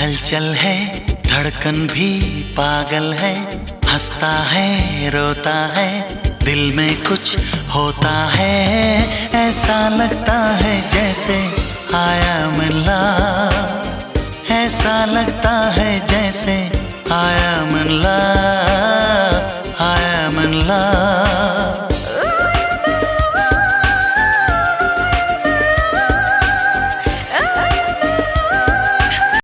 हलचल है, धड़कन भी पागल है, हंसता है रोता है, दिल में कुछ होता है। ऐसा लगता है जैसे आया मिला, ऐसा लगता है जैसे आया मिला, आया मिला।